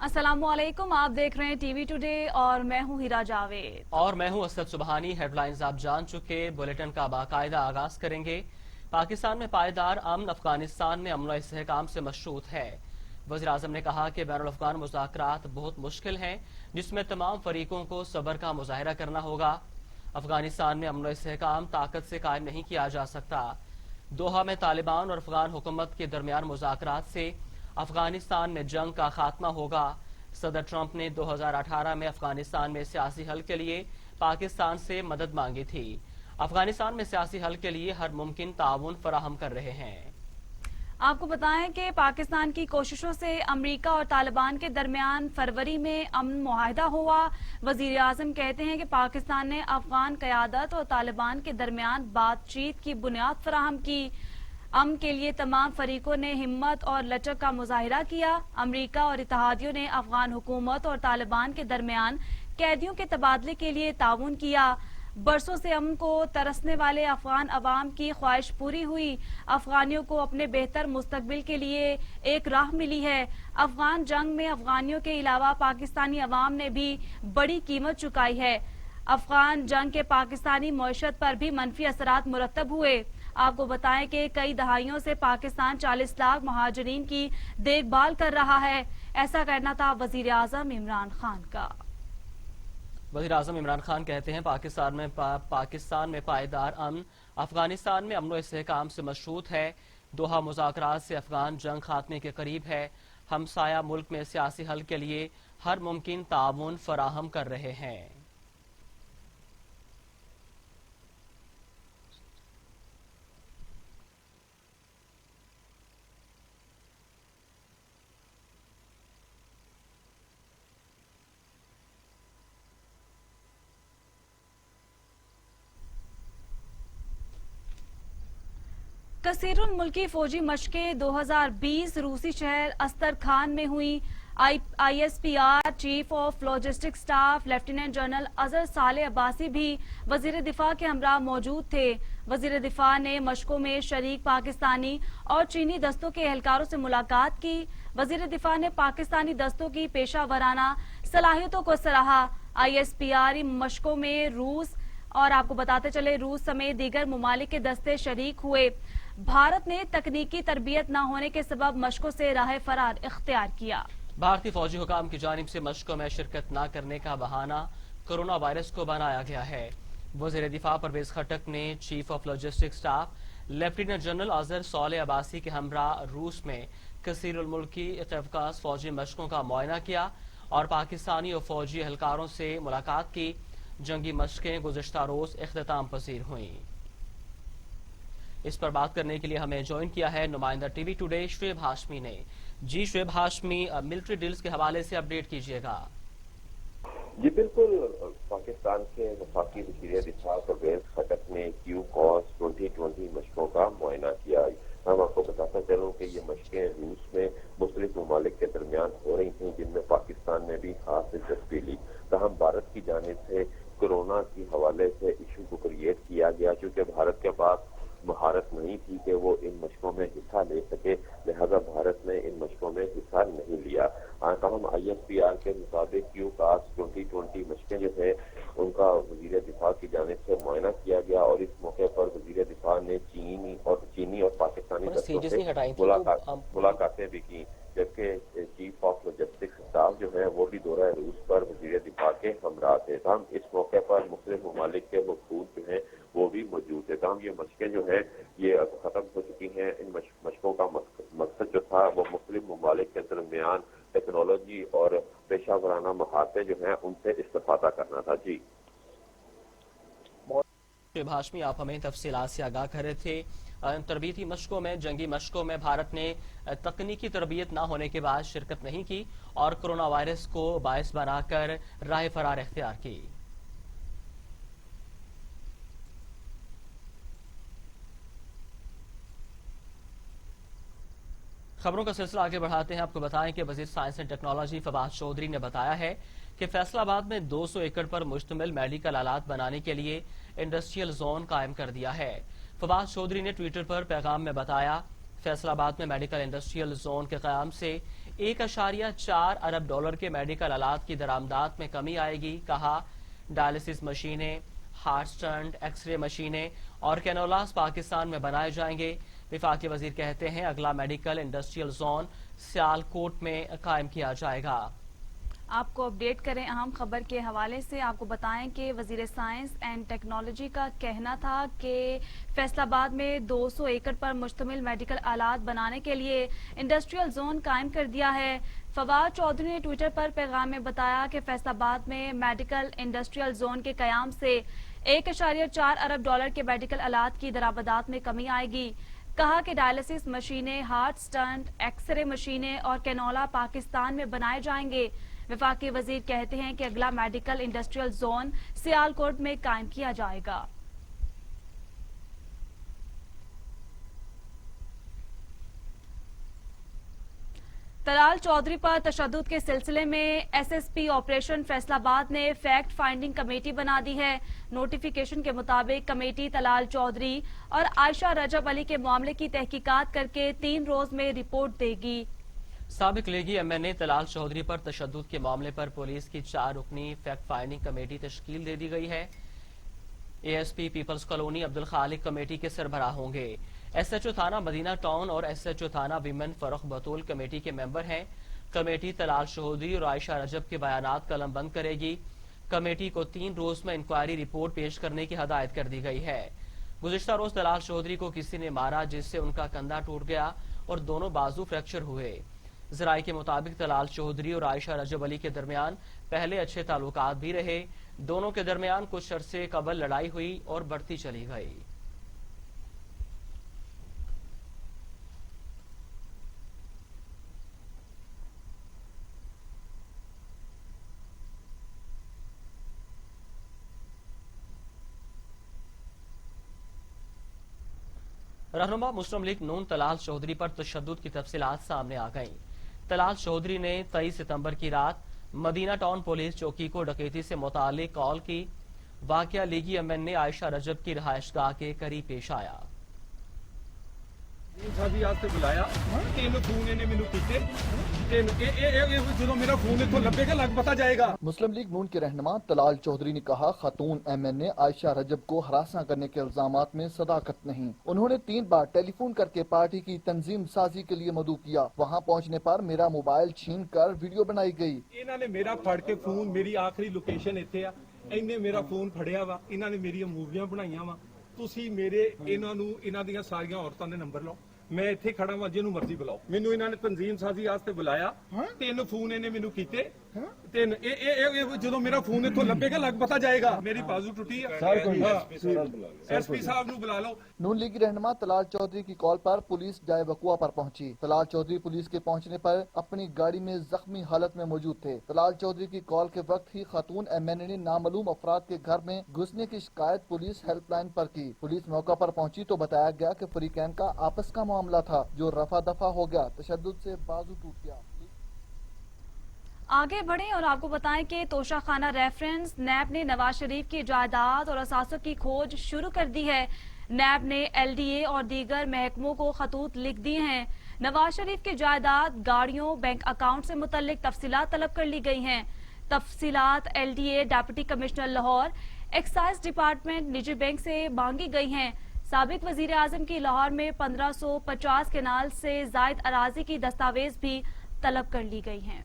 अस्सलाम वालेकुम, आप देख रहे हैं टीवी टुडे और मैं हूं हीरा जावेद। और मैं हूं असद सुबहानी। हेडलाइंस आप जान चुके, बुलेटिन का बाकायदा आगाज करेंगे। पाकिस्तान में पायदार अमन अफगानिस्तान में अमन व इस्तेहकाम से मशरूत है। वज़ीर आज़म ने कहा कि बैनुल अफ़गान मुज़ाकरात बहुत मुश्किल हैं, जिसमें तमाम फरीकों को सब्र का मुजाहिरा करना होगा। अफगानिस्तान में अमन व इस्तेहकाम ताकत से कायम नहीं किया जा सकता। दोहा में तालिबान और अफगान हुकूमत के दरमियान मुज़ाकरात से अफगानिस्तान में जंग का खात्मा होगा। सदर ट्रंप ने 2018 में अफगानिस्तान में सियासी हल के लिए पाकिस्तान से मदद मांगी थी। अफगानिस्तान में सियासी हल के लिए हर मुमकिन ताउन फराहम कर रहे हैं। आपको बताएं कि पाकिस्तान की कोशिशों से अमेरिका और तालिबान के दरमियान फरवरी में अमन मुआहिदा हुआ। वजीर आजम कहते हैं कि पाकिस्तान ने अफगान क़यादत और तालिबान के दरमियान बातचीत की बुनियाद फराहम की। अमन के लिए तमाम फरीकों ने हिम्मत और लचक का मुजाहिरा किया। अमेरिका और इत्तेहादियों ने अफगान हुकूमत और तालिबान के दरमियान कैदियों के तबादले के लिए ताउन किया। बरसों से अमन को तरसने वाले अफगान अवाम की ख्वाहिश पूरी हुई। अफगानियों को अपने बेहतर मुस्तकबिल के लिए एक राह मिली है। अफगान जंग में अफगानियों के अलावा पाकिस्तानी अवाम ने भी बड़ी कीमत चुकाई है। अफगान जंग के पाकिस्तानी मईशत पर भी मनफी असरात मुरतब हुए। आपको बताएं कि कई दहाइयों से पाकिस्तान 40 लाख महाजरीन की देखभाल कर रहा है। ऐसा कहना था वजीर आजम इमरान खान का। वज़ीर आज़म इमरान खान कहते हैं पाकिस्तान में पायदार अमन अफगानिस्तान में अमन व इस्तेहकाम से मशरूत है। दोहा मुज़ाकरात से अफगान जंग खात्मे के करीब है। हमसाया मुल्क में सियासी हल के लिए हर मुमकिन ताउन फराहम कर रहे हैं। कसीरुल मुल्की फौजी मशकें 2020 रूसी शहर अस्तरखान में हुई। ISPR chief of logistic staff lieutenant general Azhar Saleh Abbasi भी वजीर दिफा के हमरा मौजूद थे। वजीर दिफा ने मशकों में शरीक पाकिस्तानी और चीनी दस्तों के एहलकारों से मुलाकात की। वजीर दिफा ने पाकिस्तानी दस्तों की पेशा वराना सलाहियतों को सराहा। ISPR मशकों में रूस और आपको बताते चले रूस समेत दीगर ममालिक के दस्ते शरीक हुए। भारत ने तकनीकी तरबियत न होने के सबब मशकों से राह फरार इख्तियार किया। भारतीय फौजी हुकाम की जानिब से मशकों में शिरकत न करने का बहाना कोरोना वायरस को बनाया गया है। वज़ीर दिफा परवेज खटक ने chief of logistic staff lieutenant general Azhar Saleh Abbasi के हमरा रूस में कसीरुल मुल्की इत्तेफाक फौजी मशकों का मुआयना किया और पाकिस्तानी और फौजी एहलकारों से मुलाकात की। जंगी मशकें गुज़िश्ता रोज इख्तिताम पसीर हुई। इस पर बात करने के लिए हमें ज्वाइन किया है नुमाइंदा टीवी टुडे शुएब हाशमी ने। जी शुएब हाशमी, मिलिट्री डील्स के हवाले से अपडेट कीजिएगा। जी बिल्कुल, पाकिस्तान के वफाकी वज़ीर दिफा परवेज खटक ने QCOS 2020 मशकों का मुआयना किया। हम आपको बताता चलूं कि ये मशकें रूस में मुख्तलिफ ममालिक के दरमियान हो रही थी, जिनमें पाकिस्तान ने भी खास दिलचस्पी ली। तहम भारत की जानिब से कोरोना के हवाले से इशू को क्रिएट किया गया, क्योंकि भारत के पास महारत नहीं थी कि वो इन मशकों में हिस्सा ले सके, लिहाजा भारत ने इन मशकों में हिस्सा नहीं लिया। तमाम ISPR के मुताबिक QCOS 2020 मशकें जो है उनका वजीर दिफा की जानिब से मुआयना किया गया और इस मौके पर वजीर दिफा ने चीनी और पाकिस्तानी दस्तों से मुलाकातें भी की, जबकि चीफ ऑफ लॉजिस्टिक्स स्टाफ जो है वो भी दौरा रूस पर वजीर दिफा के हमरा थे। हम इस मौके पर मुख्तलिफ ममालिक के वफूद जो है वो भी मौजूद थे। तमाम ये मशकें जो है ये खत्म हो चुकी हैं। इन मशकों का मकसद जो था वो मुख्तलिफ ममालिक के दरमियान टेक्नोलॉजी और पेशा वराना महारतें जो है उनसे इस्तेफादा करना था। जी शुएब हाशमी, आप हमें तफसीलात से आगाह कर रहे थे। तरबीती मशकों में जंगी मशकों में भारत ने तकनीकी तरबियत न होने के बाद शिरकत नहीं की और कोरोना वायरस को बायस बनाकर राह फरार इख्तियार की। खबरों का सिलसिला आगे बढ़ाते हैं। आपको बताएं कि वजीर science and technology Fawad Chaudhry ने बताया है कि फैसलाबाद में 200 एकड़ पर मुश्तमिल मेडिकल आलात बनाने के लिए इंडस्ट्रियल जोन कायम कर दिया है। फवाद चौधरी ने ट्विटर पर पैगाम में बताया, फैसला आबाद में मेडिकल इंडस्ट्रियल जोन के क़याम से 1.4 अरब डॉलर के मेडिकल आलात की दरामदात में कमी आएगी। कहा, डायलिसिस मशीनें, हार्ट स्टंट, एक्सरे मशीनें और कैनोलास पाकिस्तान में बनाए जाएंगे। वफाकी वजीर कहते हैं अगला मेडिकल इंडस्ट्रियल जोन सियालकोट में कायम किया जाएगा। आपको अपडेट करें अहम खबर के हवाले से। आपको बताएं कि वजीर साइंस एंड टेक्नोलॉजी का कहना था कि फैसलाबाद में 200 एकड़ पर मुश्तमिल मेडिकल आलात बनाने के लिए इंडस्ट्रियल जोन कायम कर दिया है। फवाद चौधरी ने ट्विटर पर पैगाम में बताया कि फैसलाबाद में मेडिकल इंडस्ट्रियल जोन के कयाम से 1.4 अरब डॉलर के मेडिकल आलात की दरामदात में कमी आएगी। कहा कि डायलिसिस मशीनें, हार्ट स्टंट, एक्सरे मशीनें और कैनोला पाकिस्तान में बनाए जाएंगे। वफाकी वजीर कहते हैं कि अगला मेडिकल इंडस्ट्रियल जोन सियालकोट में कायम किया जाएगा। तलाल चौधरी पर तशद्दुद के सिलसिले में एसएसपी ऑपरेशन फैसलाबाद ने फैक्ट फाइंडिंग कमेटी बना दी है। नोटिफिकेशन के मुताबिक कमेटी तलाल चौधरी और आयशा रजब अली के मामले की तहकीकात करके 3 रोज में रिपोर्ट देगी। साबिक लीगी एमएनए तलाल चौधरी पर तशद्दुद के मामले पर पुलिस की 4 रुकनी फैक्ट फाइंडिंग कमेटी तश्कील दे दी गई है। एएसपी पीपल्स कॉलोनी अब्दुल खालिक कमेटी के सरबराह होंगे। एसएचओ थाना मदीना टाउन और एसएचओ थाना विमेन फरुख बतूल कमेटी के मेंबर हैं। कमेटी तलाल चौधरी और आयशा रजब के बयानात कलमबंद करेगी। कमेटी को 3 रोज में इंक्वायरी रिपोर्ट पेश करने की हदायत कर दी गई है। गुज़िश्ता रोज तलाल चौधरी को किसी ने मारा जिससे उनका कंधा टूट गया और दोनों बाजू फ्रैक्चर हुए। ज़राए के मुताबिक तलाल चौधरी और आयशा रजब अली के दरमियान पहले अच्छे ताल्लुकात भी रहे। दोनों के दरमियान कुछ अरसे कबल लड़ाई हुई और बढ़ती चली गई। रहनुमा मुस्लिम लीग नून तलाल चौधरी पर तशद्दुद की तफसीलात सामने आ गईं। तलाल चौधरी ने 23 सितंबर की रात मदीना टाउन पुलिस चौकी को डकैती से मुतालिक कॉल की। वाकया लीगी एमएनए आयशा रजब की रिहायशगाह के करीब पेश आया। बुलाया जो मेरा फोन इत्थों लभेगा लग पता जाएगा। मुस्लिम लीग नून के रहनुमा तलाल चौधरी ने कहा, खातून एमएनए आयशा रजब को हरासा करने के इल्जामात में सदाकत नहीं। उन्होंने 3 बार टेलीफोन करके पार्टी की तंजीम साजी के लिए मदऊ किया। वहाँ पहुँचने पर मेरा मोबाइल छीन कर वीडियो बनाई गई। इन्होंने मेरा फड़ के फोन, मेरी आखिरी लोकेशन इत्थे आ, इन्हें मेरा फोन फड़िया वा, इन्होंने मेरी मूवियां बनाईया वा। ਤੁਸੀਂ ਮੇਰੇ ਇਹਨਾਂ ਦੀਆਂ ਸਾਰੀਆਂ ਔਰਤਾਂ ਦੇ ਨੰਬਰ ਲਓ। ਮੈਂ ਇੱਥੇ ਖੜਾ ਵਾਂ, ਜਿਹਨੂੰ ਮਰਜ਼ੀ ਬੁਲਾਓ। ਮੈਨੂੰ ਇਹਨਾਂ ਨੇ ਤਨਜ਼ੀਮ ਸਾਜ਼ੀ ਵਾਸਤੇ ਬੁਲਾਇਆ। 3 ਫੋਨ ਇਹਨੇ ਮੈਨੂੰ ਕੀਤੇ। 3 ਇਹ ਜਦੋਂ ਮੇਰਾ ਫੋਨ ਇੱਥੋਂ ਲੱਭੇਗਾ ਲੱਗ ਪਤਾ ਜਾਏਗਾ। ਮੇਰੀ ਬਾਜ਼ੂ ਟੁੱਟੀ ਹੈ। एसपी साहब ਨੂੰ ਬੁਲਾ ਲਓ। नून लीगी रहनुमा तलाल चौधरी की कॉल पर पुलिस जाए वकुआ पर पहुंची। तलाल चौधरी पुलिस के पहुंचने पर अपनी गाड़ी में जख्मी हालत में मौजूद थे। तलाल चौधरी की कॉल के वक्त ही खातून एमएनए ने नामालूम अफराद के घर में घुसने की शिकायत पुलिस हेल्पलाइन पर की। पुलिस मौका पर पहुंची तो बताया गया कि फरीकैन का आपस का मामला था जो रफा दफा हो गया। तशद्दुद से बाजू टूट गया। आगे बढ़ें और आपको बताएं कि तोशाखाना रेफरेंस नैब ने नवाज शरीफ की जायदाद और असासों की खोज शुरू कर दी है। नैब ने एलडीए और दीगर महकमों को खतूत लिख दिए हैं। नवाज शरीफ की जायदाद, गाड़ियों, बैंक अकाउंट से मुतल्लिक तफसीलात तलब कर ली गई हैं। तफसीलात LDA, deputy commissioner Lahore, excise department, निजी बैंक से मांगी गई हैं। साबिक वजीर आजम की लाहौर में 1550 केनाल से जायद अराजी की दस्तावेज भी तलब कर ली गई हैं।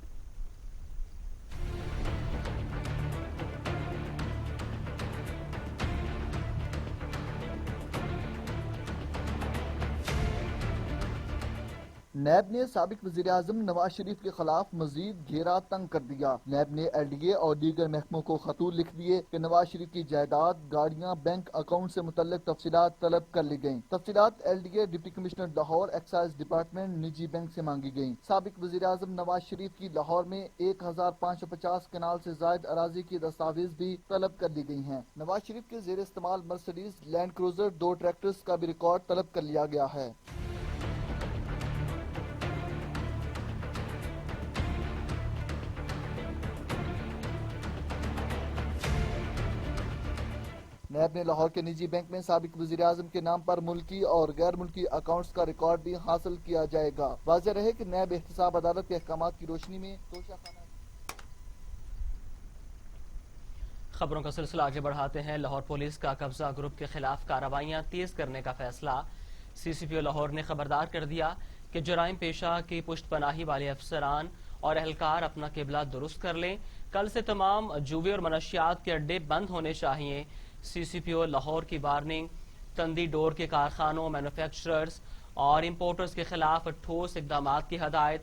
नैब ने साबिक वजीर आजम नवाज शरीफ के खिलाफ मजीद घेरा तंग कर दिया। नैब ने एलडीए और दीगर महकमों को खतूत लिख दिए कि नवाज शरीफ की जायदाद, गाड़ियां, बैंक अकाउंट से मुतल्लिक तफसीलात तलब कर ली गयी। तफसीलात LDA, deputy commissioner Lahore, excise department, निजी बैंक से मांगी गयी। साबिक वजीर आजम नवाज शरीफ की लाहौर में 1550 केनाल से जायद अराजी की दस्तावेज भी तलब कर ली गयी है। नवाज शरीफ के जेर इस्तेमाल मर्सिडीज, लैंड क्रूजर, 2 ट्रैक्टर्स का भी रिकॉर्ड तलब कर लिया गया है। نیب نے لاہور کے نجی بینک میں سابق وزیر اعظم کے نام پر ملکی اور غیر ملکی اکاؤنٹس کا ریکارڈ بھی حاصل کیا جائے گا۔ واضح رہے کہ نیب احتساب عدالت کے احکامات کی روشنی میں توشہ خانہ خبروں کا سلسلہ آگے بڑھاتے ہیں۔ لاہور پولیس کا قبضہ گروپ کے خلاف کارروائیاں تیز کرنے کا فیصلہ۔ سی سی پی او لاہور نے خبردار کر دیا کہ جرائم پیشہ کی پشت پناہی والے افسران اور اہلکار اپنا قبلہ درست کر لیں۔ کل سے تمام جوئے اور منشیات کے اڈے بند ہونے چاہیے۔ سی سی پی او لاہور کی وارننگ۔ تندی ڈور کے کارخانوں، مینوفیکچررز اور امپورٹرز کے خلاف ٹھوس اقدامات کی ہدایت۔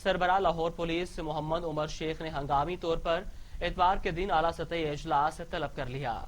سربراہ لاہور پولیس محمد عمر شیخ نے ہنگامی طور پر اتوار کے دن اعلیٰ سطحی اجلاس طلب کر لیا۔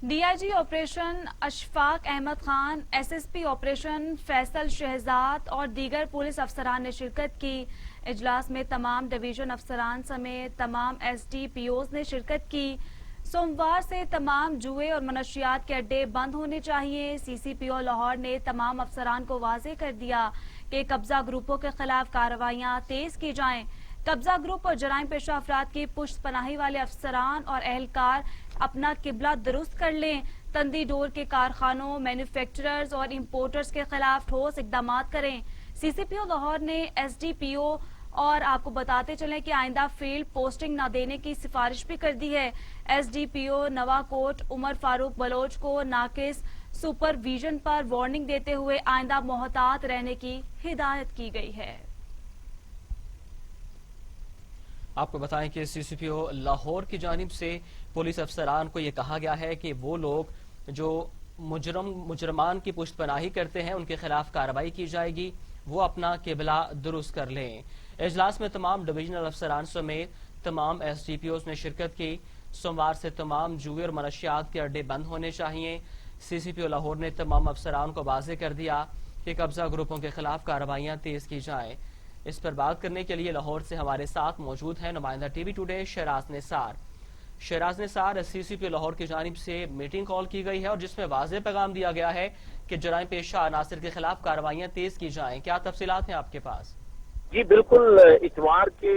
D I G operation Ashfaq Ahmed Khan, S S P operation Faisal Shahzad اور دیگر پولیس افسران نے شرکت کی۔ اجلاس میں تمام ڈویژن افسران سمیت تمام ایس ڈی پی اوز نے شرکت کی۔ سوموار سے تمام جوئے اور منشیات کے اڈے بند ہونے چاہیے۔ سی سی پی او لاہور نے تمام افسران کو واضح کر دیا کہ قبضہ گروپوں کے خلاف کارروائیاں تیز کی جائیں۔ قبضہ گروپ اور جرائم پیشہ افراد کی پشت پناہی والے افسران اور اہلکار اپنا قبلہ درست کر لیں۔ تندی ڈور کے کارخانوں، مینوفیکچررز اور امپورٹرز کے خلاف ٹھوس اقدامات کریں۔ سی سی پی او لاہور نے ایس ڈی پی او اور آپ کو بتاتے چلیں کہ آئندہ فیلڈ پوسٹنگ نہ دینے کی سفارش بھی کر دی ہے۔ ایس ڈی پی او نوا کوٹ عمر فاروق بلوچ کو ناقص سپرویژن پر وارننگ دیتے ہوئے آئندہ محتاط رہنے کی ہدایت کی گئی ہے۔ آپ کو بتائیں کہ سی سی پی او لاہور کی جانب سے پولیس افسران کو یہ کہا گیا ہے کہ وہ لوگ جو مجرمان کی پشت پناہی کرتے ہیں ان کے خلاف کارروائی کی جائے گی، وہ اپنا قبلہ درست کر لیں۔ اجلاس میں تمام ڈویژنل افسران سمیت تمام ایس ڈی پی اوز نے شرکت کی۔ سوموار سے تمام جوئے اور منشیات کے اڈے بند ہونے چاہیے۔ سی سی پی او لاہور نے تمام افسران کو واضح کر دیا کہ قبضہ گروپوں کے خلاف کارروائیاں تیز کی جائیں۔ اس پر بات کرنے کے لیے لاہور سے ہمارے ساتھ موجود ہیں نمائندہ ٹی وی ٹوڈے شہراز نثار۔ شہراز نثار، سی سی پی او لاہور کی جانب سے میٹنگ کال کی گئی ہے اور جس میں واضح پیغام دیا گیا ہے کہ جرائم پیشہ عناصر کے خلاف کارروائیاں تیز کی جائیں۔ کیا تفصیلات ہیں آپ کے پاس؟ جی بالکل، اتوار کے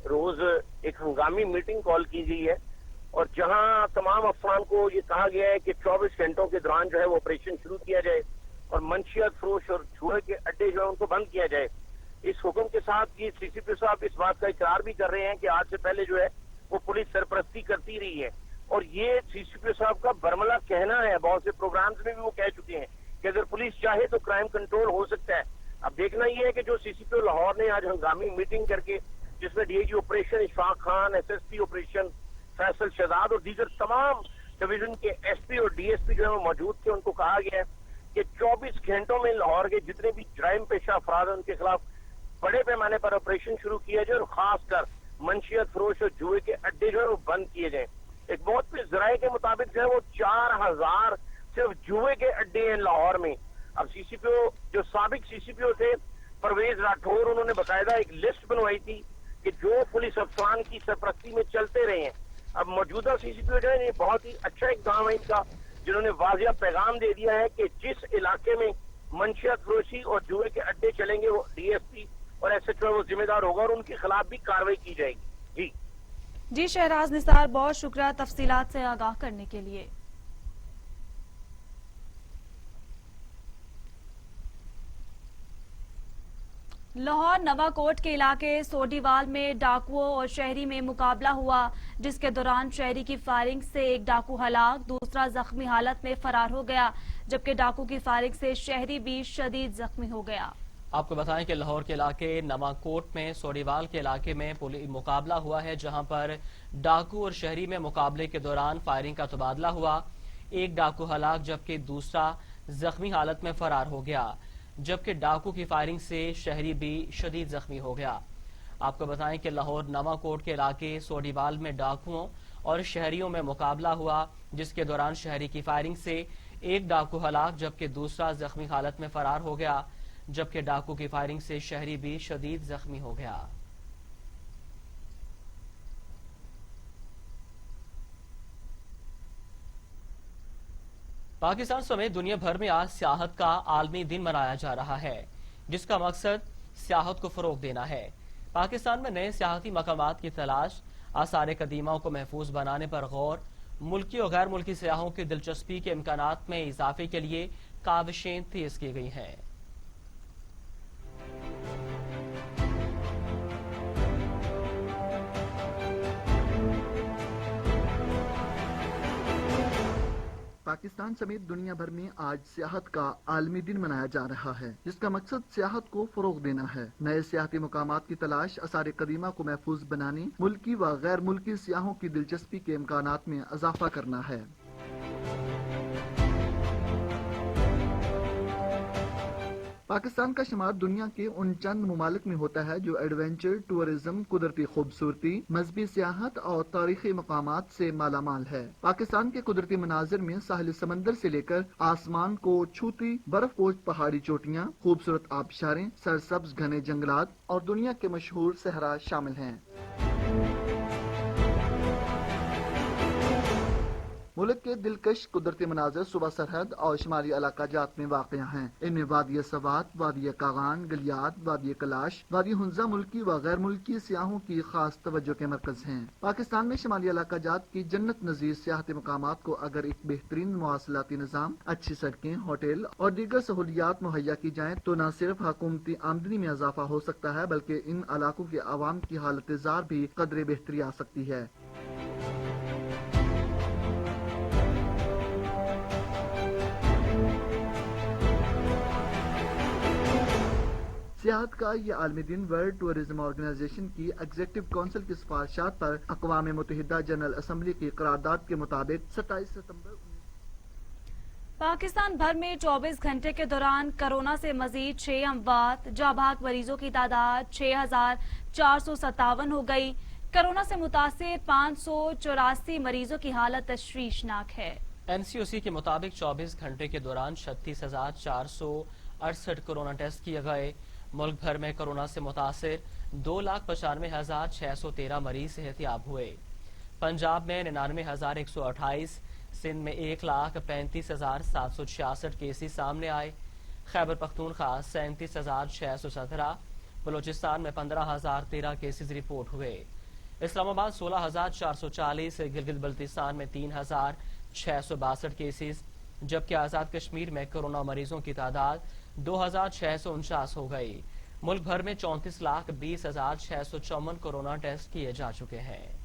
روز ایک ہنگامی میٹنگ کال کی گئی ہے اور جہاں تمام افسران کو یہ کہا گیا ہے کہ 24 گھنٹوں کے دوران جو ہے وہ آپریشن شروع کیا جائے اور منشیات فروش اور جوئے کے اڈے جو ہے ان کو بند کیا جائے۔ اس حکم کے ساتھ کی سی سی پی او صاحب اس بات کا اقرار بھی کر رہے ہیں کہ آج سے پہلے جو ہے وہ پولیس سرپرستی کرتی رہی ہے اور یہ سی سی پی او صاحب کا برملا کہنا ہے۔ بہت سے پروگرامز میں بھی وہ کہہ چکے ہیں کہ اگر پولیس چاہے تو کرائم کنٹرول ہو سکتا ہے۔ اب دیکھنا یہ ہے کہ جو سی سی پی او لاہور نے آج ہنگامی میٹنگ کر کے جس میں D I G operation Ashfaq Khan, S S P operation Faisal Shahzad اور دیگر تمام ڈویژن کے ایس پی اور ڈی ایس پی جو ہے وہ موجود تھے، ان کو کہا گیا ہے کہ 24 گھنٹوں میں لاہور کے جتنے بھی جرائم پیشہ افراد ہیں ان کے خلاف بڑے پیمانے پر آپریشن شروع کیا جائے اور خاص کر منشیات فروش اور جوئے کے اڈے جو ہے وہ بند کیے جائیں۔ ایک بہت سے ذرائع کے مطابق جو ہے وہ 4000 صرف جوئے کے اڈے ہیں لاہور میں۔ اب سی سی پی او جو سابق سی سی پی او تھے پرویز راٹھور، انہوں نے باقاعدہ ایک لسٹ بنوائی تھی کہ جو پولیس افسران کی سرپرستی میں چلتے رہے ہیں۔ اب موجودہ سی سی پی او جو ہے یہ بہت ہی اچھا اقدام ہے ان کا، جنہوں نے واضح پیغام دے دیا ہے کہ جس علاقے میں منشیات فروشی اور جوئے کے اڈے چلیں گے وہ ڈی ایس پی اور ایس ایچ او وہ ذمہ دار ہوگا اور ان کے خلاف بھی کارروائی کی جائے گی۔ جی شہراز نثار، بہت شکریہ تفصیلات سے آگاہ کرنے کے لیے۔ لاہور نوا کوٹ کے علاقے سوڈیوال میں ڈاکوؤں اور شہری میں مقابلہ ہوا، جس کے دوران شہری کی فائرنگ سے ایک ڈاکو ہلاک، دوسرا زخمی حالت میں فرار ہو گیا، جبکہ ڈاکو کی فائرنگ سے شہری بھی شدید زخمی ہو گیا۔ آپ کو بتائیں کہ لاہور کے علاقے نوا کوٹ میں سوڈیوال کے علاقے میں مقابلہ ہوا ہے، جہاں پر ڈاکو اور شہری میں مقابلے کے دوران فائرنگ کا تبادلہ ہوا، ایک ڈاکو ہلاک جبکہ دوسرا زخمی حالت میں فرار ہو گیا، جبکہ ڈاکو کی فائرنگ سے شہری بھی شدید زخمی ہو گیا۔ آپ کو بتائیں کہ لاہور نوا کوٹ کے علاقے سوڈیوال میں ڈاکوؤں اور شہریوں میں مقابلہ ہوا، جس کے دوران شہری کی فائرنگ سے ایک ڈاکو ہلاک جبکہ دوسرا زخمی حالت میں فرار ہو گیا، جبکہ ڈاکو کی فائرنگ سے شہری بھی شدید زخمی ہو گیا۔ پاکستان سمیت دنیا بھر میں آج سیاحت کا عالمی دن منایا جا رہا ہے، جس کا مقصد سیاحت کو فروغ دینا ہے۔ پاکستان میں نئے سیاحتی مقامات کی تلاش، آثار قدیمہ کو محفوظ بنانے پر غور، मुल्की और गैर मुल्की सियाहों की दिलचस्पी के इम्कानात में इजाफे के लिए काविशें तेज की गई हैं। पाकिस्तान समेत दुनिया भर में आज सियाहत का आलमी दिन मनाया जा रहा है, जिसका मकसद सियाहत को फरोग देना है। नए सियाहती मुकामात की तलाश आसार कदीमा को महफूज बनाने, मुल्की व गैर मुल्की सियाहों की दिलचस्पी के इम्कानात में इजाफा करना है। पाकिस्तान का शुमार दुनिया के उन चंद ममालिक में होता है जो एडवेंचर, टूरिज्म, कुदरती खूबसूरती, मजहबी सियाहत और तारीखी मकामात से मालामाल है। पाकिस्तान के कुदरती मनाजिर में साहिल समंदर से लेकर आसमान को छूती बर्फपोश पहाड़ी चोटियाँ, खूबसूरत आबशारें, सरसब्ज घने जंगलात और दुनिया के मशहूर सहरा शामिल हैं। मुल्क के दिलकश कुदरती मनाजिर सुबह सरहद और शुमाली इलाका जात में वाक़या हैं। इनमें वादी सवात, वादी कागान, गलियात, वादी कलाश, वादी हुंजा मुल्की व गैर मुल्की सियाहों की खास तवज्जो के मरकज हैं। पाकिस्तान में शुमाली इलाका जात की जन्नत नज़ीर सियाहती मकामात को अगर एक बेहतरीन मवासलाती निज़ाम, अच्छी सड़कें, होटल और दीगर सहूलियात मुहैया की जाएं तो न सिर्फ हुकूमती आमदनी में इजाफा हो सकता है बल्कि इन इलाकों के अवाम की हालत जार भी कदरे बेहतरी आ सकती है। सियाहत का ये आलमी दिन वर्ल्ड टूरिज्म ऑर्गेनाइजेशन की एग्जीक्यूटिव काउंसिल की सिफारिशात पर अक़वाम मुत्तहिदा जनरल असम्बली की करारदाद के मुताबिक 27 सितंबर पाकिस्तान भर में 24 घंटे के दौरान कोरोना से मजीद 6 अमवात, जाँ भाग मरीजों की तादाद 6,457 हो गई। कोरोना से मुतासिर 584 मरीजों की हालत तशवीशनाक है। NCOC के मुताबिक 24 घंटे के दौरान 36,468 कोरोना टेस्ट किए गए। मुल्क भर में कोरोना से मुतासिर 2,95,613 मरीज सेहतियाब हुए। पंजाब में 99,128, सिंध में 1,35,766 केसेस सामने आए। खैबर पख्तूनख्वा 37,617, बलूचिस्तान में 15,013 केसेस रिपोर्ट हुए। इस्लामाबाद 16,440, गिलगित बल्तिस्तान में 3,662 केसेस, जबकि आजाद कश्मीर में कोरोना मरीजों की तादाद 2,649 हो गई। मुल्क भर में 34,20,654 कोरोना टेस्ट किए जा चुके हैं।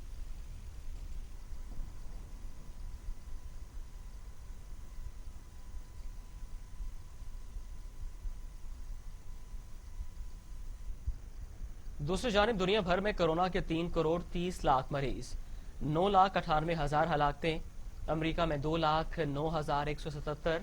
दूसरी जानिब दुनिया भर में कोरोना के 3,30,00,000 मरीज, 9,98,000 हलाकतें। अमेरिका में 2,09,177,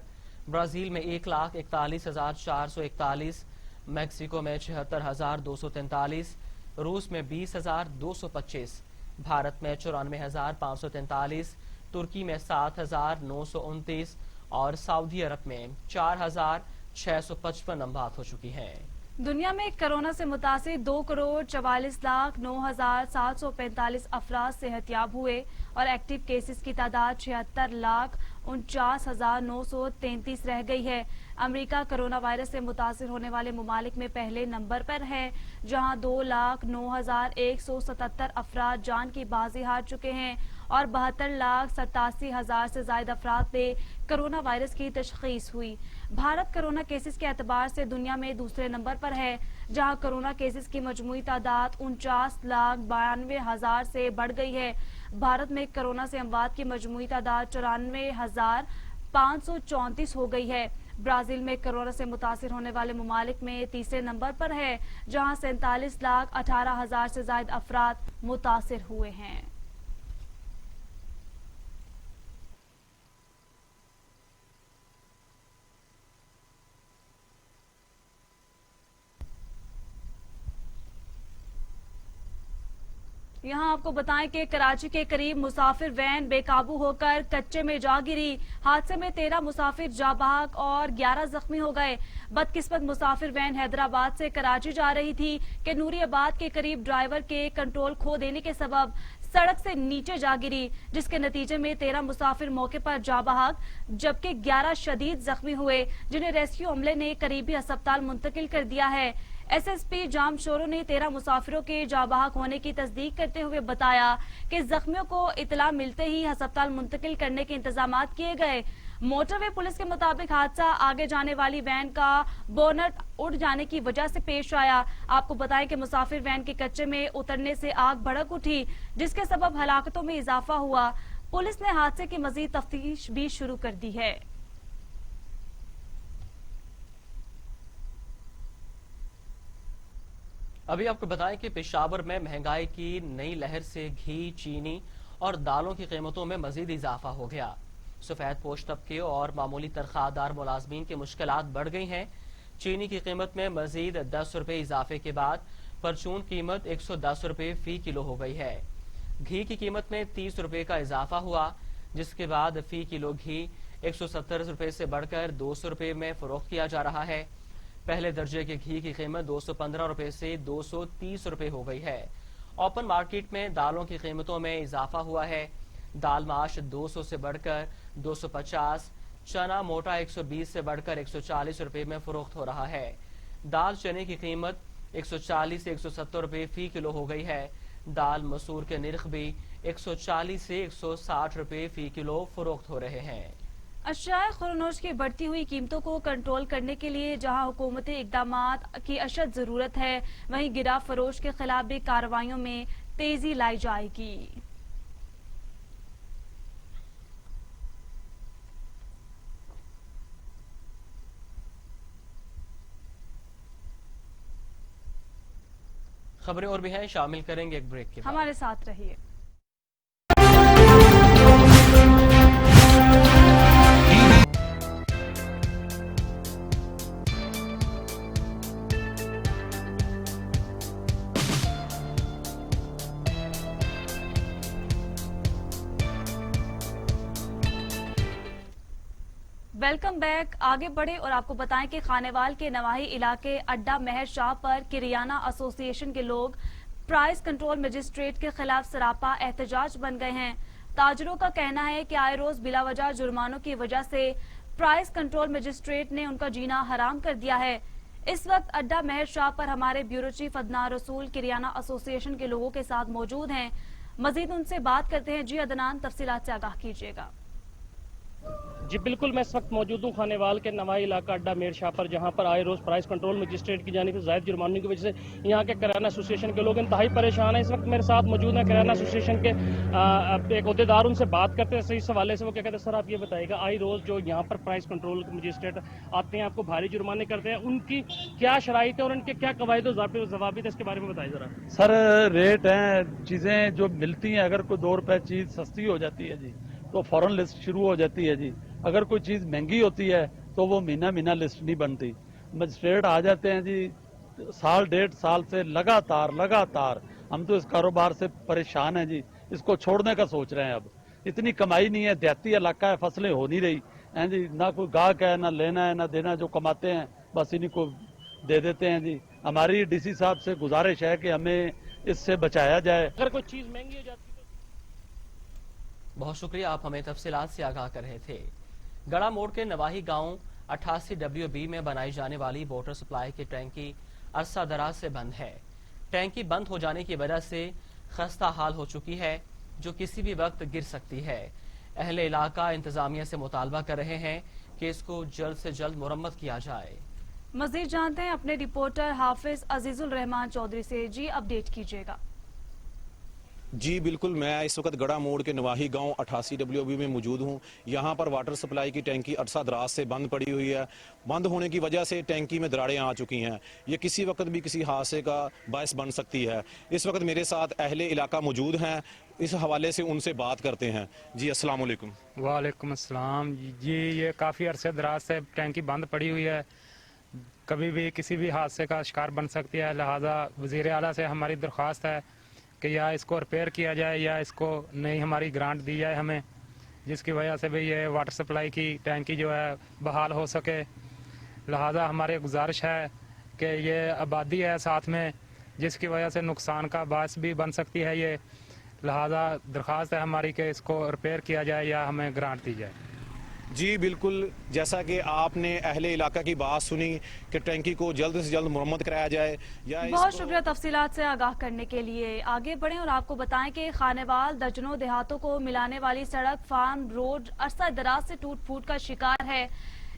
ब्राजील में 1,41,441, मैक्सिको में 76,243, रूस में 20,225, भारत में 94,543, तुर्की में 7,929 और सऊदी अरब में 4,655 अमवात हो चुकी हैं। दुनिया में कोरोना से मुतासिर 2,44,09,745 अफराद सेहतियाब हुए और एक्टिव केसेस की तादाद 76,49,933 रह गई है। अमेरिका कोरोना वायरस से मुतासिर होने वाले ममालिक में पहले नंबर पर है, जहां 2,09,177 अफराद जान की बाजी हार चुके हैं और 72,87,000 से ज्यादा अफराद में कोरोना वायरस की तशखीस हुई। भारत कोरोना केसेस के एतबार से दुनिया में दूसरे नंबर पर है, जहां कोरोना केसेस की मजमूई तादाद 49,92,000 से बढ़ गई है। भारत में कोरोना से अमवात की मजमूई तादाद 94,534 हो गई है। ब्राजील में कोरोना से मुतासिर होने वाले ममालिक में तीसरे नंबर पर है, जहां 47,18,000 से ज्यादा अफराद मुतासिर हुए हैं। यहाँ आपको बताएं कि कराची के करीब मुसाफिर वैन बेकाबू होकर कच्चे में जा गिरी। हादसे में 13 मुसाफिर जाबाक और 11 जख्मी हो गए। बदकिस्मत मुसाफिर वैन हैदराबाद से कराची जा रही थी कि नूरियाबाद के करीब ड्राइवर के कंट्रोल खो देने के सबब सड़क से नीचे जा गिरी, जिसके नतीजे में 13 मुसाफिर मौके पर जा बहाक जबकि 11 शदीद जख्मी हुए, जिन्हें रेस्क्यू अमले ने करीबी अस्पताल मुंतकिल कर दिया है। एसएसपी जामशोरो ने 13 मुसाफिरों के जाबाहक होने की तस्दीक करते हुए बताया कि जख्मियों को इतला मिलते ही अस्पताल मुंतकिल करने के इंतजाम किए गए। मोटरवे पुलिस के मुताबिक हादसा आगे जाने वाली वैन का बोनट उड़ जाने की वजह से पेश आया। आपको बताएं कि मुसाफिर वैन के कच्चे में उतरने से आग भड़क उठी, जिसके सबब हलाकतों में इजाफा हुआ। पुलिस ने हादसे की मजीद तफ्तीश भी शुरू कर दी है। अभी आपको बताएं कि पेशावर में महंगाई की नई लहर से घी, चीनी और दालों की कीमतों में मजीद इजाफा हो गया। सफेद पोश तबके और मामूली तनख्वाहदार मुलाजमीन की मुश्किलात बढ़ गई हैं। चीनी की कीमत में मजीद 10 रुपए इजाफे के बाद परचून कीमत 110 रुपए फी किलो हो गई है। घी की कीमत में 30 रुपए का इजाफा हुआ, जिसके बाद फी किलो घी 170 रुपए से बढ़कर 200 रुपए में फरोख्त किया जा रहा है। पहले दर्जे के घी की कीमत 215 रुपए से 230 रुपए हो गई है। ओपन मार्केट में दालों की कीमतों में इजाफा हुआ है। दाल माश 200 से बढ़कर 250, चना मोटा 120 से बढ़कर 140 रुपए में फरोख्त हो रहा है। दाल चने की कीमत 140 से 170 रुपए फी किलो हो गई है। दाल मसूर के निर्ख भी 140 से 160 रुपए फी किलो फरोख्त हो रहे हैं। अशियाए खुरनोश की बढ़ती हुई कीमतों को कंट्रोल करने के लिए जहां हुकूमती इकदामात की अशद जरूरत है, वहीं गिरा फरोश के खिलाफ भी कार्रवाइयों में तेजी लाई जाएगी। खबरें और भी हैं, शामिल करेंगे एक ब्रेक के बाद। हमारे साथ रहिए। Welcome back. आगे बढ़े और आपको बताएं कि खानेवाल के नवाही इलाके अड्डा महर शाह पर किरियाना एसोसिएशन के लोग प्राइस कंट्रोल मजिस्ट्रेट के खिलाफ सरापा एहतजाज बन गए हैं। ताजरों का कहना है कि आए रोज बिलावजह जुर्मानों की वजह से प्राइस कंट्रोल मजिस्ट्रेट ने उनका जीना हराम कर दिया है। इस वक्त अड्डा महर शाह पर हमारे ब्यूरो चीफ अदनान रसूल किरियाना एसोसिएशन के लोगों के साथ मौजूद हैं। मजीद उनसे बात करते हैं। जी अदनान, तफसीलात से आगाह कीजिएगा। जी बिल्कुल, मैं इस वक्त मौजूद हूँ खानेवाल के नवाई इलाका अड्डा मेर शाह पर, जहाँ पर आए रोज प्राइस कंट्रोल मजिस्ट्रेट की जानिब से जायद जुर्माने की वजह से यहाँ के किराना एसोसिएशन के लोग इंतहाई परेशान हैं। इस वक्त मेरे साथ मौजूद है किराना एसोसिएशन के एक अहदेदार, उनसे बात करते हैं इस हवाले से। वो क्या कहते हैं, सर आप ये बताइएगा, आई रोज जो यहाँ पर प्राइस कंट्रोल मजिस्ट्रेट आते हैं, आपको भारी जुर्माने करते हैं, उनकी क्या शराइत है और उनके क्या कवायद और ज़वाबित है, इसके बारे में बताइए जरा। सर रेट हैं, चीज़ें जो मिलती हैं, अगर कोई 2 रुपए चीज़ सस्ती हो जाती है जी तो फौरन लिस्ट शुरू हो जाती है जी। अगर कोई चीज़ महंगी होती है तो वो महीना लिस्ट नहीं बनती। मजिस्ट्रेट आ जाते हैं जी, 1.5 साल से लगातार हम तो इस कारोबार से परेशान हैं जी। इसको छोड़ने का सोच रहे हैं। अब इतनी कमाई नहीं है, देहाती इलाका है, फसलें हो नहीं रही हैं जी, ना कोई गाहक है, ना लेना है ना देना, जो कमाते हैं बस इन्हीं को दे देते हैं जी। हमारी डीसी साहब से गुजारिश है कि हमें इससे बचाया जाए। अगर कोई चीज़ महंगी हो जाती है। बहुत शुक्रिया, आप हमें तफसीलात से आगाह कर रहे थे। गड़ा मोड़ के नवाही गांव 88 WB में बनाई जाने वाली वाटर सप्लाई की टैंकी अरसा दराज से बंद है। टैंकी बंद हो जाने की वजह से खस्ता हाल हो चुकी है, जो किसी भी वक्त गिर सकती है। अहले इलाका इंतजामिया से मुतालबा कर रहे हैं कि इसको जल्द से जल्द मुरम्मत किया जाए। मजीद जानते हैं अपने रिपोर्टर हाफिज अजीजुल रहमान चौधरी से। जी अपडेट कीजिएगा। जी बिल्कुल, मैं इस वक्त गड़ा मोड़ के नवाही गांव 88 WB में मौजूद हूं। यहां पर वाटर सप्लाई की टैंकी अरसा दराज से बंद पड़ी हुई है। बंद होने की वजह से टैंकी में दरारें आ चुकी हैं। ये किसी वक्त भी किसी हादसे का बायस बन सकती है। इस वक्त मेरे साथ अहले इलाका मौजूद हैं, इस हवाले से उनसे बात करते हैं। जी अस्सलाम वालेकुम। वालेकुम अस्सलाम जी। ये काफ़ी अरसे दराज से टैंकी बंद पड़ी हुई है, कभी भी किसी भी हादसे का शिकार बन सकती है। लिहाजा वज़ीर आला से हमारी दरख्वास्त है कि या इसको रिपेयर किया जाए या इसको नई हमारी ग्रांट दी जाए हमें, जिसकी वजह से भी ये वाटर सप्लाई की टैंकी जो है बहाल हो सके। लिहाजा हमारी गुजारिश है कि ये आबादी है साथ में, जिसकी वजह से नुकसान का बायस भी बन सकती है ये। लिहाजा दरख्वास्त है हमारी कि इसको रिपेयर किया जाए या हमें ग्रांट दी जाए। جی بالکل، جیسا کہ آپ نے اہل علاقہ کی بات سنی کہ ٹینکی کو جلد سے جلد مرمت کرایا جائے یا بہت شکریہ تفصیلات سے آگاہ کرنے کے لیے. آگے بڑھیں اور آپ کو بتائیں کہ خانیوال درجنوں دیہاتوں کو ملانے والی سڑک فارم روڈ عرصہ دراز سے ٹوٹ پھوٹ کا شکار ہے،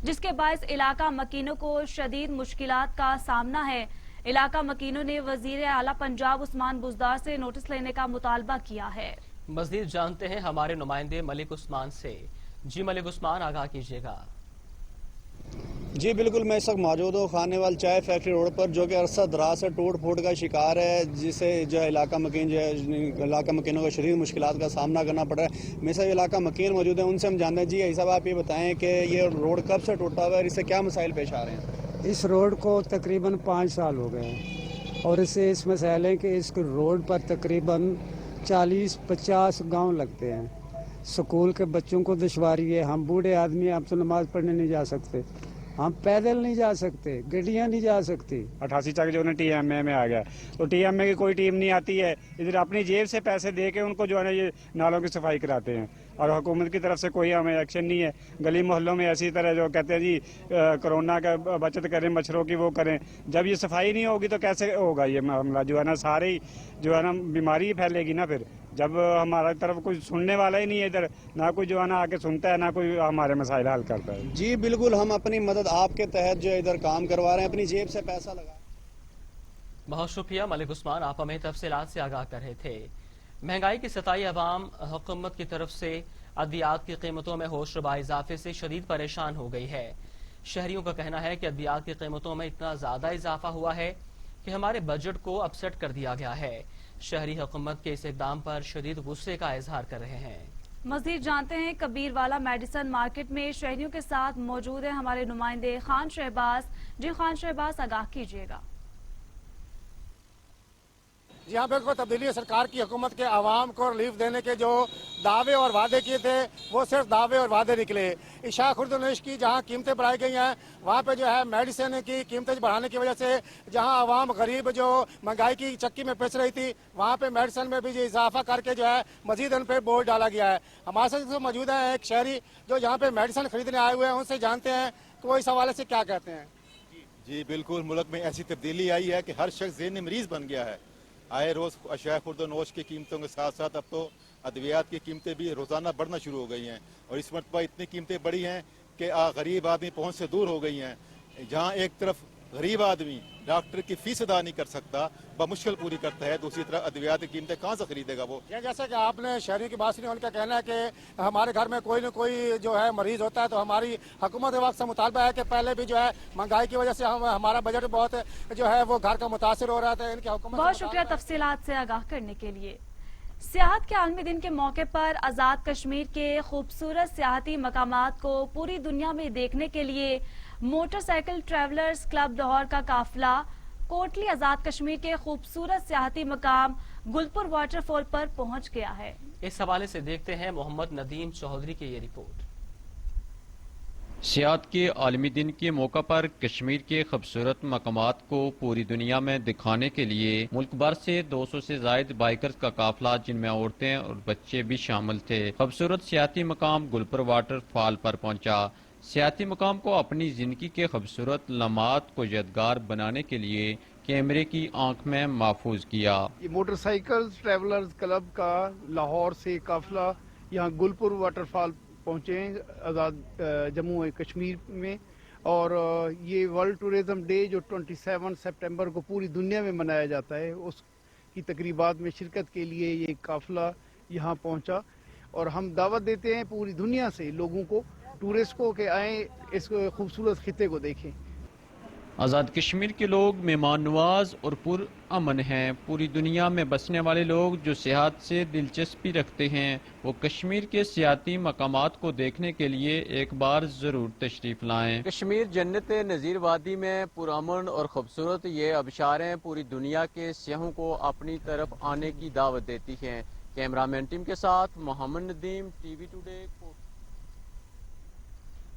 جس کے باعث علاقہ مکینوں کو شدید مشکلات کا سامنا ہے. علاقہ مکینوں نے وزیر اعلیٰ پنجاب عثمان بزدار سے نوٹس لینے کا مطالبہ کیا ہے. مزید جانتے ہیں ہمارے نمائندے ملک عثمان سے. جی ملک عثمان، آگاہ کیجیے گا. جی بالکل، میں اس وقت موجود ہوں خانیوال چائے فیکٹری روڈ پر، جو کہ عرصہ دراز سے ٹوٹ پھوٹ کا شکار ہے، جسے جو علاقہ مکینوں کو شدید مشکلات کا سامنا کرنا پڑ رہا ہے. میرے ساتھ علاقہ مکین موجود ہیں، ان سے ہم جانتے ہیں. جی صاحب، آپ یہ بتائیں کہ یہ روڈ کب سے ٹوٹا ہوا ہے اور اس سے کیا مسائل پیش آ رہے ہیں؟ اس روڈ کو تقریباً 5 سال ہو گئے ہیں اور اس مسائل ہے کہ اس روڈ پر تقریباً 40-50 گاؤں لگتے ہیں. سکول کے بچوں کو دشواری ہے. ہم بوڑھے آدمی آپ تو نماز پڑھنے نہیں جا سکتے، ہم پیدل نہیں جا سکتے، گڈیاں نہیں جا سکتی. 88 تک جو ہے ٹی ایم اے میں آ گیا، تو ٹی ایم اے کی کوئی ٹیم نہیں آتی ہے. ادھر اپنی جیب سے پیسے دے کے ان کو جو ہے نا یہ نالوں کی صفائی کراتے ہیں، اور حکومت کی طرف سے کوئی ہمیں ایکشن نہیں ہے. گلی محلوں میں ایسی طرح جو کہتے ہیں جی کرونا کا بچت کریں، مچھروں کی وہ کریں. جب یہ صفائی نہیں ہوگی تو کیسے ہوگا یہ معاملہ؟ جو ہے نا سارے جو ہے نا بیماری پھیلے گی نا. پھر جب ہمارا طرف کوئی سننے والا ہی نہیں ہے، ادھر نہ کوئی جو ہے نا آ کے سنتا ہے، نہ کوئی ہمارے مسائل حل کرتا ہے. جی بالکل، ہم اپنی مدد آپ کے تحت جو ادھر کام کروا رہے ہیں، اپنی جیب سے پیسہ لگا. بہت شکریہ ملک عثمان، آپ ہمیں تفصیلات سے آگاہ کر رہے تھے. مہنگائی کی ستائی عوام حکومت کی طرف سے ادویات کی قیمتوں میں ہوش ربا اضافے سے شدید پریشان ہو گئی ہے. شہریوں کا کہنا ہے کہ ادویات کی قیمتوں میں اتنا زیادہ اضافہ ہوا ہے کہ ہمارے بجٹ کو اپسیٹ کر دیا گیا ہے. شہری حکومت کے اس اقدام پر شدید غصے کا اظہار کر رہے ہیں. مزید جانتے ہیں کبیر والا میڈیسن مارکیٹ میں شہریوں کے ساتھ موجود ہیں ہمارے نمائندے خان شہباز. جی خان شہباز، آگاہ کیجیے گا. جی ہاں بالکل، تبدیلی سرکار کی حکومت کے عوام کو ریلیف دینے کے جو دعوے اور وعدے کیے تھے وہ صرف دعوے اور وعدے نکلے. عشاء خردنوش کی جہاں قیمتیں بڑھائی گئی ہیں، وہاں پہ جو ہے میڈیسن کی قیمتیں بڑھانے کی وجہ سے جہاں عوام غریب جو مہنگائی کی چکی میں پھنس رہی تھی، وہاں پہ میڈیسن میں بھی جو اضافہ کر کے جو ہے مزید ان پہ بوجھ ڈالا گیا ہے. ہمارے ساتھ موجود ہیں ایک شہری جو یہاں پہ میڈیسن خریدنے آئے ہوئے ہیں، ان سے جانتے ہیں کہ وہ اس حوالے سے کیا کہتے ہیں. جی بالکل، ملک میں ایسی تبدیلی آئی ہے کہ ہر شخص ذہنی مریض بن گیا ہے. آئے روز اشیاء خورد و نوش کی قیمتوں کے ساتھ ساتھ اب تو ادویات کی قیمتیں بھی روزانہ بڑھنا شروع ہو گئی ہیں، اور اس مرتبہ اتنی قیمتیں بڑھی ہیں کہ غریب آدمی پہنچ سے دور ہو گئی ہیں. جہاں ایک طرف غریب آدمی ڈاکٹر کی فیس ادا نہیں کر سکتا، بمشکل پوری کرتا ہے، دوسری طرف ادویات کی قیمتیں کہاں سے خریدے گا وہ؟ جیسا کہ آپ نے شہری کی بات سنی، ان کا کہنا ہے کہ ہمارے گھر میں کوئی نہ کوئی جو ہے مریض ہوتا ہے، تو ہماری حکومت وقت سے مطالبہ ہے کہ پہلے بھی جو ہے مہنگائی کی وجہ سے ہمارا بجٹ بہت جو ہے وہ گھر کا متاثر ہو رہا تھا. ان کی حکومت بہت شکریہ تفصیلات سے آگاہ کرنے کے لیے. سیاحت کے عالمی دن کے موقع پر آزاد کشمیر کے خوبصورت سیاحتی مقامات کو پوری دنیا میں دیکھنے کے لیے motor cycle travellers club Lahore کا قافلہ کوٹلی آزاد کشمیر کے خوبصورت سیاحتی مقام گلپور واٹر فال پر پہنچ گیا ہے. اس حوالے سے دیکھتے ہیں محمد ندیم چودھری کی یہ رپورٹ. سیاحت کے عالمی دن کے موقع پر کشمیر کے خوبصورت مقامات کو پوری دنیا میں دکھانے کے لیے ملک بھر سے 200 سے زائد بائکرز کا قافلہ، جن میں عورتیں اور بچے بھی شامل تھے، خوبصورت سیاحتی مقام گلپور واٹر فال پر پہنچا. سیاحتی مقام کو اپنی زندگی کے خوبصورت لمحات کو یادگار بنانے کے لیے کیمرے کی آنکھ میں محفوظ کیا. یہ موٹر سائیکل ٹریولرز کلب کا لاہور سے قافلہ یہاں گلپور واٹر فال پہنچے ہیں آزاد جموں کشمیر میں، اور یہ ورلڈ ٹورزم ڈے جو 27 سپٹمبر کو پوری دنیا میں منایا جاتا ہے، اس کی تقریبات میں شرکت کے لیے یہ قافلہ یہاں پہنچا. اور ہم دعوت دیتے ہیں پوری دنیا سے لوگوں کو، ٹورسٹ کو، کہ آئیں اس خوبصورت خطے کو دیکھیں. آزاد کشمیر کے لوگ مہمان نواز اور پر امن ہیں. پوری دنیا میں بسنے والے لوگ جو سیاحت سے دلچسپی رکھتے ہیں، وہ کشمیر کے سیاحتی مقامات کو دیکھنے کے لیے ایک بار ضرور تشریف لائیں. کشمیر جنت نذیر وادی میں پرامن اور خوبصورت یہ آبشاریں پوری دنیا کے سیاحوں کو اپنی طرف آنے کی دعوت دیتی ہیں. کیمرامین ٹیم کے ساتھ Muhammad Nadeem, T V today.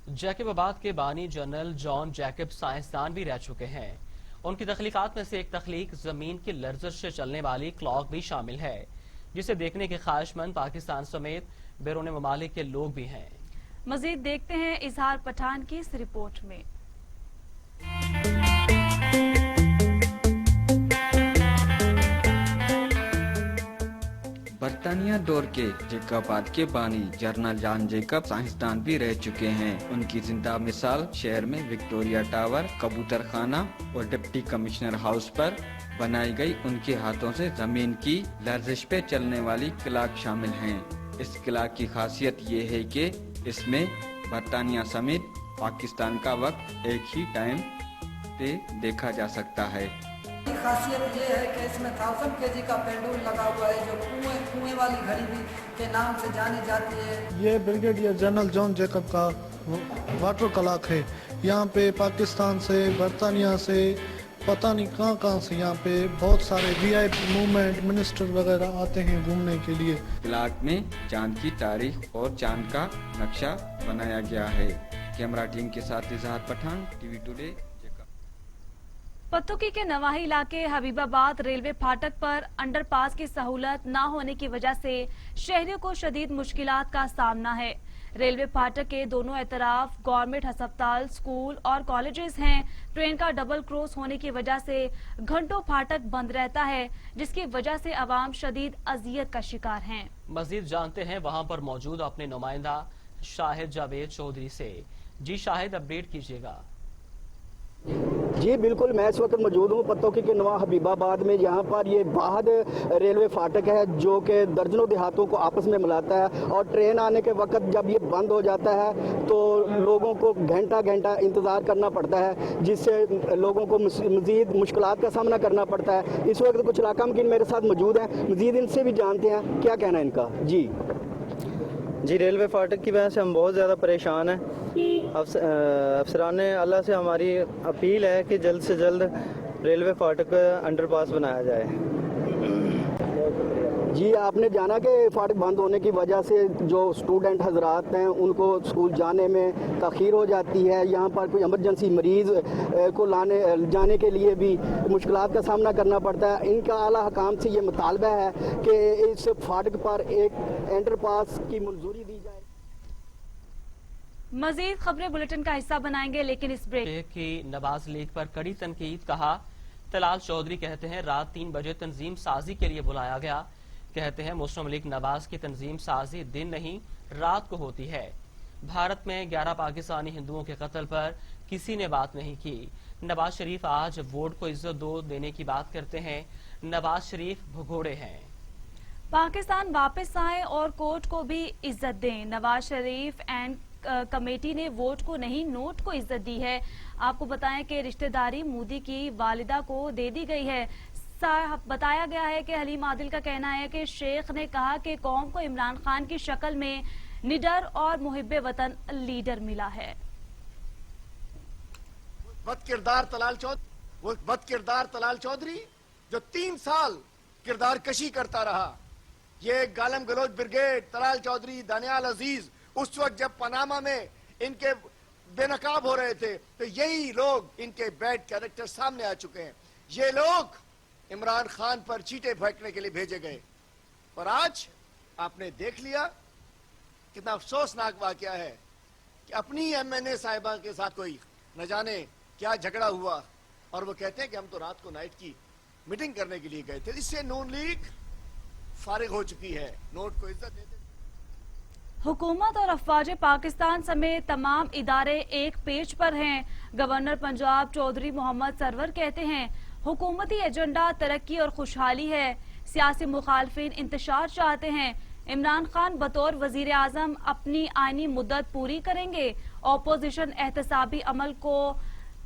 Jacobabad کے بانی جنرل جان جیکب سائنسدان بھی رہ چکے ہیں. ان کی تخلیقات میں سے ایک تخلیق زمین کی لرزش سے چلنے والی کلاک بھی شامل ہے، جسے دیکھنے کے خواہش مند پاکستان سمیت بیرون ممالک کے لوگ بھی ہیں. मजीद देखते हैं इजहार पठान की इस रिपोर्ट में। बर्तानिया दौर के जैकबाद के बानी जनरल जॉन जैकब साइंसदान भी रह चुके हैं। उनकी जिंदा मिसाल शहर में विक्टोरिया टावर, कबूतर खाना और डिप्टी कमिश्नर हाउस पर बनाई गई उनके हाथों से जमीन की लर्जिश पे चलने वाली क्लॉक शामिल हैं। इस क्लॉक की खासियत ये है कि इसमें बर्तानिया समेत पाकिस्तान का वक्त एक ही टाइम पे देखा जा सकता है। खासियत ये है कि इसमें 1000 kg का पेंडुल लगा हुआ है जो कुएं वाली घड़ी भी के नाम से जानी जाती है। ये ब्रिगेडियर जनरल जॉन जैकब का वाटर क्लॉक है। यहाँ पे पाकिस्तान से, बर्तानिया से, पता नहीं कहाँ से यहाँ पे बहुत सारे VIP मूवमेंट मिनिस्टर वगैरह आते हैं घूमने के लिए। क्लॉक में चांद की तारीख और चांद का नक्शा बनाया गया है। कैमरा टीम के साथ इजहार पठान, TV टुडे। पत्तुकी के नवाही इलाके हबीबाबाद रेलवे फाटक पर अंडरपास की सहूलत न होने की वजह से शहरियों को शदीद मुश्किलात का सामना है। रेलवे फाटक के दोनों एतराफ गवर्नमेंट अस्पताल, स्कूल और कॉलेजेस हैं। ट्रेन का डबल क्रॉस होने की वजह से घंटों फाटक बंद रहता है, जिसकी वजह से आवाम शदीद अजियत का शिकार हैं। मजीद जानते हैं वहां पर मौजूद अपने नुमाइंदा शाहिद जावेद चौधरी से। जी शाहिद, अपडेट कीजिएगा। जी बिल्कुल, मैं इस वक्त मौजूद हूँ पत्तोकी के नवा हबीबाबाद में। यहाँ पर ये वाहद रेलवे फाटक है जो कि दर्जनों देहातों को आपस में मिलाता है, और ट्रेन आने के वक्त जब ये बंद हो जाता है तो लोगों को घंटा घंटा इंतज़ार करना पड़ता है, जिससे लोगों को मज़ीद मुश्किलात का सामना करना पड़ता है। इस वक्त कुछ इलाका मकीन मेरे साथ मौजूद हैं, मज़ीद इनसे भी जानते हैं क्या कहना है इनका। जी रेलवे फाटक की वजह से हम बहुत ज़्यादा परेशान हैं। अफसरान अल्लाह से हमारी अपील है कि जल्द से जल्द रेलवे फाटक अंडरपास बनाया जाए। जी आपने जाना कि फाटक बंद होने की वजह से जो स्टूडेंट हजरात हैं उनको स्कूल जाने में ताख़ीर हो जाती है। यहाँ पर कोई इमरजेंसी मरीज़ को लाने जाने के लिए भी मुश्किलात का सामना करना पड़ता है। इनका आला हकाम से ये मुतालबा है कि इस फाटक पर एक अंडरपास की मंजूरी दी जाए। मजीद खबरें बुलेटिन का हिस्सा बनाएंगे, लेकिन इस ब्रेक की नवाज लीग पर कड़ी तनकीद। कहा तलाल चौधरी कहते हैं रात 3 बजे तंजीम साजी के लिए बुलाया गया। कहते हैं मुस्लिम लीग नवाज की तंजीम साजी दिन नहीं रात को होती है। भारत में 11 पाकिस्तानी हिंदुओं के कत्ल पर किसी ने बात नहीं की। नवाज शरीफ आज वोट को इज्जत देने की बात करते हैं। नवाज शरीफ भगोड़े हैं। पाकिस्तान वापस आए और कोर्ट को भी इज्जत दें। नवाज शरीफ एंड कमेटी ने वोट को नहीं नोट को इज्जत दी है। आपको बताएं कि रिश्तेदारी मोदी की वालिदा को दे दी गई है। बताया गया है कि हलीम आदिल का कहना है कि शेख ने कहा कि कौम को इमरान खान की शक्ल में निडर और मुहिब्बे वतन लीडर मिला है। बदकिरदार तलाल चौधरी जो 3 साल किरदार कशी करता रहा। ये गालम गलोच ब्रिगेड, तलाल चौधरी, दानियाल अजीज, उस वक्त जब पनामा में इनके बेनकाब हो रहे थे तो यही लोग इनके बैड कैरेक्टर सामने आ चुके हैं। ये लोग इमरान खान पर चीटे फेंकने के लिए भेजे गए, और आज आपने देख लिया कितना अफसोसनाक वाकया है कि अपनी MNA साहिबा के साथ कोई न जाने क्या झगड़ा हुआ, और वो कहते हैं कि हम तो रात को नाइट की मीटिंग करने के लिए गए थे। इससे नून लीग फारिग हो चुकी है। नोट को इज्जत देते। हुकूमत और अफवाज पाकिस्तान समेत तमाम इदारे एक पेज पर हैं। गवर्नर पंजाब चौधरी मोहम्मद सरवर कहते हैं हुकूमती एजेंडा तरक्की और खुशहाली है। सियासी मुखालफिन इंतशार चाहते हैं। इमरान खान बतौर वजीर आजम अपनी आईनी मुद्दत पूरी करेंगे। ऑपोजिशन एहतसाबी अमल को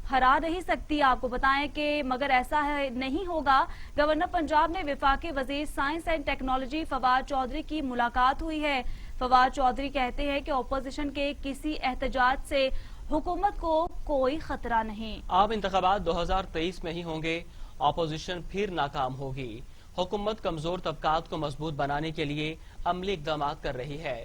हरा नहीं सकती। आपको बताएं कि मगर ऐसा है नहीं होगा। गवर्नर पंजाब ने वफाकी वजीर science and technology Fawad Chaudhry की मुलाकात हुई है। फवाद चौधरी कहते हैं कि ऑपोजिशन के किसी एहतजाज से हुकूमत को कोई खतरा नहीं। आम इंतखाबात 2023 में ही होंगे। ऑपोजिशन फिर नाकाम होगी। हुकूमत कमजोर तबकात को मजबूत बनाने के लिए अमली इकदाम कर रही है।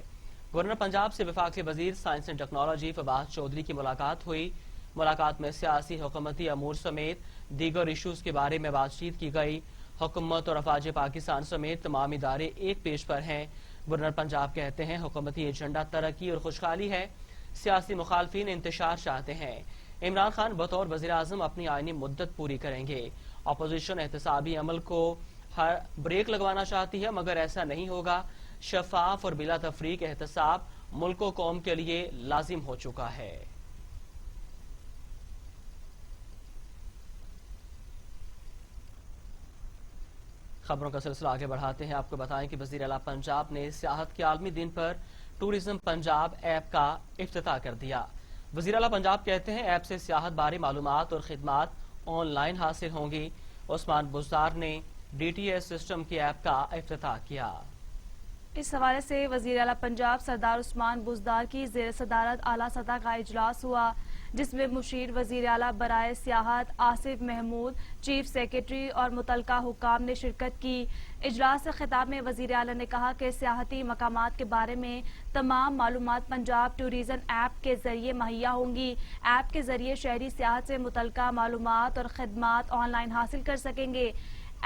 गवर्नर पंजाब से वफाकी वजीर science and technology Fawad Chaudhry की मुलाकात हुई। मुलाकात में सियासी हुकूमती अमूर समेत दीगर इशूज के बारे में बातचीत की गई। हुकूमत और अफवाज पाकिस्तान समेत तमाम इदारे एक पेज पर हैं। गवर्नर पंजाब कहते हैं हुकूमती एजेंडा तरक्की और खुशहाली है। सियासी मुखालफिन इंतशार चाहते हैं। इमरान खान बतौर वज़ीर आज़म अपनी आईनी मुद्दत पूरी करेंगे। अपोजिशन एहतसाबी अमल को हर ब्रेक लगवाना चाहती है, मगर ऐसा नहीं होगा। शफाफ और बिला तफरीक एहतसाब मुल्क व कौम के लिए लाजिम हो चुका है। खबरों का सिलसिला आगे बढ़ाते हैं। आपको बताएं कि वज़ीर आला पंजाब ने सियाहत के आलमी दिन पर टूरिज्म पंजाब ऐप का इफ्तिताह कर दिया। वज़ीर आला पंजाब कहते हैं ऐप से सियाहत बारे मालूमात और खिदमात ऑनलाइन हासिल होंगी। उस्मान बुज़दार ने DTS सिस्टम की ऐप का इफ्तिताह किया। इस हवाले से वज़ीर आला पंजाब सरदार उस्मान बुज़दार की ज़ेर सदारत आला सतह का इजलास हुआ, जिसमें मुशीर वज़ीर आला बराए सियाहत आसिफ महमूद, चीफ सेक्रेटरी और मुतलका हुक्काम ने शिरकत की। इजलास से खिताब में वज़ीर आला ने कहा कि सियाहती मकामात के बारे में तमाम मालूमात पंजाब टूरिज्म ऐप के जरिए मुहैया होंगी। ऐप के जरिए शहरी सियाहत से मुतलका मालूमात और खिदमात ऑनलाइन हासिल कर सकेंगे।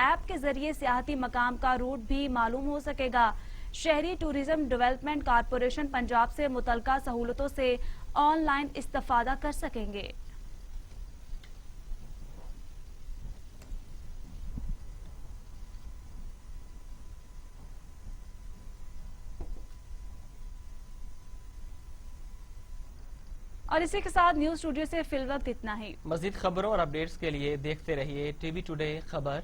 ऐप के जरिए सियाहती मकाम का रूट भी मालूम हो सकेगा। शहरी टूरिज्म डेवलपमेंट कॉरपोरेशन पंजाब से मुतलका सहूलतों से ऑनलाइन इस्तेफादा कर सकेंगे। और इसी के साथ न्यूज स्टूडियो से फिलवक्त इतना ही। मज़ीद खबरों और अपडेट्स के लिए देखते रहिए TV टुडे खबर।